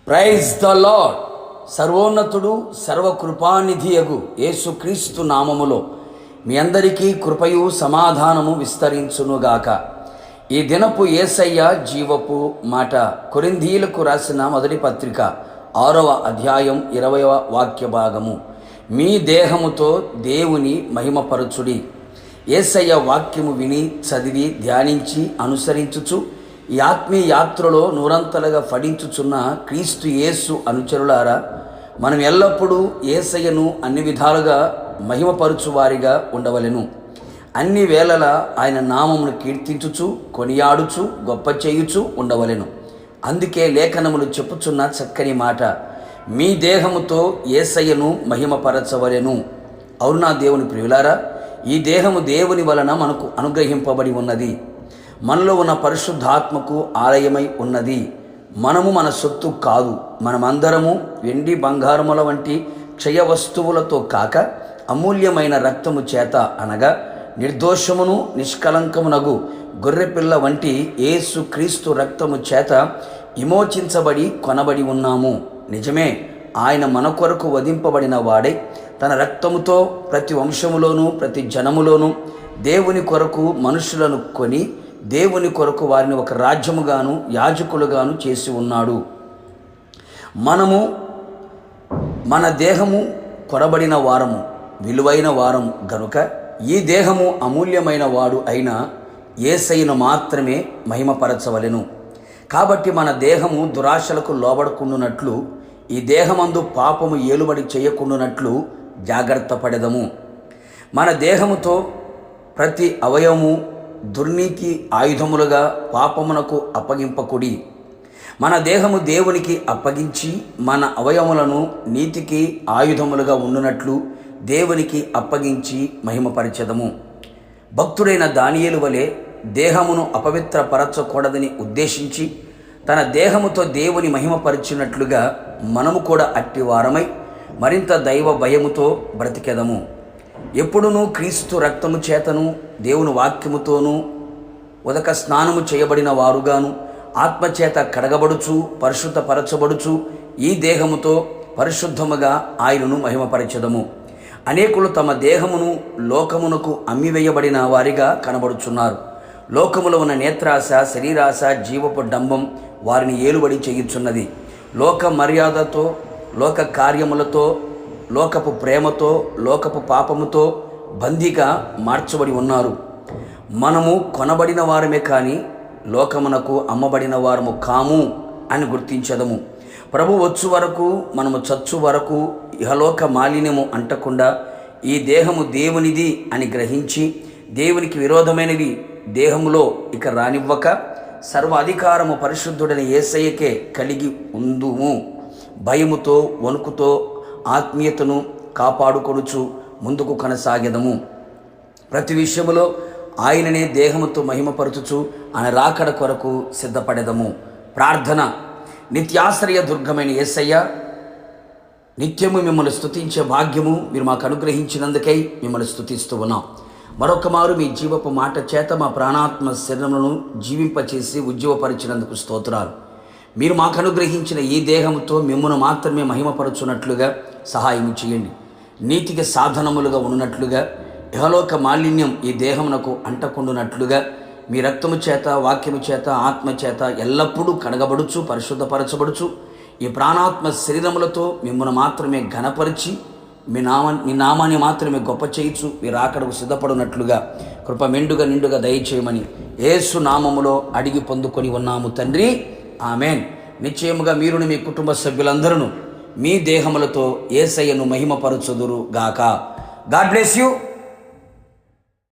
Praise the lord. సర్వోన్నతుడు సర్వకృపానిధియగు యేసుక్రీస్తు నామములో మీ అందరికీ కృపయు సమాధానము విస్తరించునుగాక. ఈ దినపు యేసయ్య జీవపు మాట. కొరింథీయులకు రాసిన మొదటి పత్రిక 6వ అధ్యాయం 20వ వాక్య భాగము. మీ దేహముతో దేవుని మహిమపరచుడి. యేసయ్య వాక్యము విని చదివి ధ్యానించి అనుసరించుచు ఈ ఆత్మీయ యాత్రలో నూరంతలుగా ఫలించుచున్న క్రీస్తు యేసు అనుచరులారా, మనం ఎల్లప్పుడూ యేసయ్యను అన్ని విధాలుగా మహిమపరచువారిగా ఉండవలెను. అన్ని వేళలా ఆయన నామమును కీర్తించుచు కొనియాడుచు గొప్ప చేయుచు ఉండవలెను. అందుకే లేఖనములు చెప్పుచున్న చక్కని మాట, మీ దేహముతో యేసయ్యను మహిమపరచవలెను. అవునా దేవుని ప్రియులారా, ఈ దేహము దేవుని వలన మనకు అనుగ్రహింపబడి ఉన్నది. మనలో ఉన్న పరిశుద్ధాత్మకు ఆలయమై ఉన్నది. మనము మన సొత్తు కాదు. మనమందరము వెండి బంగారముల వంటి క్షయ వస్తువులతో కాక అమూల్యమైన రక్తము చేత, అనగా నిర్దోషమును నిష్కలంకమునగు గొర్రెపిల్ల వంటి యేసు క్రీస్తు రక్తము చేత విమోచించబడి కొనబడి ఉన్నాము. నిజమే, ఆయన మన కొరకు వధింపబడిన వాడై తన రక్తముతో ప్రతి వంశములోను ప్రతి జనములోను దేవుని కొరకు మనుషులను కొని దేవుని కొరకు వారిని ఒక రాజ్యముగాను యాజకులుగాను చేసి ఉన్నాడు. మన దేహము కొనబడిన వారము, విలువైన వారం గనుక ఈ దేహము అమూల్యమైన వాడు అయిన యేసయ్యను మాత్రమే మహిమపరచవలెను. కాబట్టి మన దేహము దురాశలకు లోబడకుండునట్లు, ఈ దేహమందు పాపము ఏలుబడి చేయకుండునట్లు జాగ్రత్త పడెదము. మన దేహముతో ప్రతి అవయవము దుర్నీతి ఆయుధములుగా పాపమునకు అప్పగింపకుడి. మన దేహము దేవునికి అప్పగించి మన అవయవములను నీతికి ఆయుధములుగా ఉండునట్లు దేవునికి అప్పగించి మహిమపరచెదము. భక్తుడైన దానియేలు వలె దేహమును అపవిత్రపరచకూడదని ఉద్దేశించి తన దేహముతో దేవుని మహిమపరిచినట్లుగా మనము కూడా అట్టి వారమై మరింత దైవ భయముతో బ్రతికెదము. ఎప్పుడునూ క్రీస్తు రక్తము చేతను దేవుని వాక్యముతోనూ ఉదక స్నానము చేయబడిన వారుగాను ఆత్మచేత కడగబడుచు పరిశుద్ధపరచబడుచు ఈ దేహముతో పరిశుద్ధముగా ఆయనను మహిమపరచెదము. అనేకులు తమ దేహమును లోకమునకు అమ్మివేయబడిన వారిగా కనబడుచున్నారు. లోకములో ఉన్న నేత్రాశ, శరీరాశ, జీవపు డంబం వారిని ఏలుబడి చేయుచున్నది. లోక మర్యాదతో, లోక కార్యములతో, లోకపు ప్రేమతో, లోకపు పాపముతో బందీగా మార్చబడి ఉన్నారు. మనము కొనబడిన వారమే కానీ లోకమునకు అమ్మబడిన వారము కాము అని గుర్తించదము. ప్రభు వచ్చు వరకు, మనము చచ్చు వరకు ఇహలోక మాలిన్యము అంటకుండా ఈ దేహము దేవునిది అని గ్రహించి దేవునికి విరోధమైనవి దేహములో ఇక రానివ్వక సర్వ అధికారము పరిశుద్ధుడైన యేసయ్యకే కలిగి ఉందుము. భయముతో వణుకుతో ఆత్మీయతను కాపాడుకొనుచు ముందుకు కొనసాగెదము. ప్రతి విషయములో ఆయననే దేహముతో మహిమపరచుచు ఆయన రాకడ కొరకు సిద్ధపడెదము. ప్రార్థన. నిత్యాశ్రయ దుర్గమైన యేసయ్య, నిత్యము మిమ్మల్ని స్తుతించే భాగ్యము మీరు మాకు అనుగ్రహించినందుకై మిమ్మల్ని స్తుతిస్తూ ఉన్నాం. మరొక మారు మీ జీవపు మాట చేత మా ప్రాణాత్మ శరీరములను జీవింపచేసి ఉజ్జీవపరిచినందుకు స్తోత్రాలు. మీరు మాకు అనుగ్రహించిన ఈ దేహముతో మిమ్మల్ని మాత్రమే మహిమపరచున్నట్లుగా సహాయం చేయండి. నీతికి సాధనములుగా ఉన్నట్లుగా ఇహలోక మాలిన్యం ఈ దేహమునకు అంటకుండునట్లుగా మీ రక్తము చేత, వాక్యము చేత, ఆత్మ చేత ఎల్లప్పుడూ కడగబడుచు పరిశుద్ధపరచబడుచు ఈ ప్రాణాత్మ శరీరములతో మిమ్మల్ని మాత్రమే ఘనపరిచి మీ నామాన్ని మాత్రమే గొప్ప చేయుచు మీరు ఆకడకు సిద్ధపడినట్లుగా కృప మెండుగా నిండుగా దయచేయమని యేసు నామములో అడిగి పొందుకొని ఉన్నాము తండ్రి. ఆమెన్. నిశ్చయముగా మీరుని మీ కుటుంబ సభ్యులందరూ మీ దేహములతో యేసయ్యను మహిమపరచుదురు గాక. God bless you.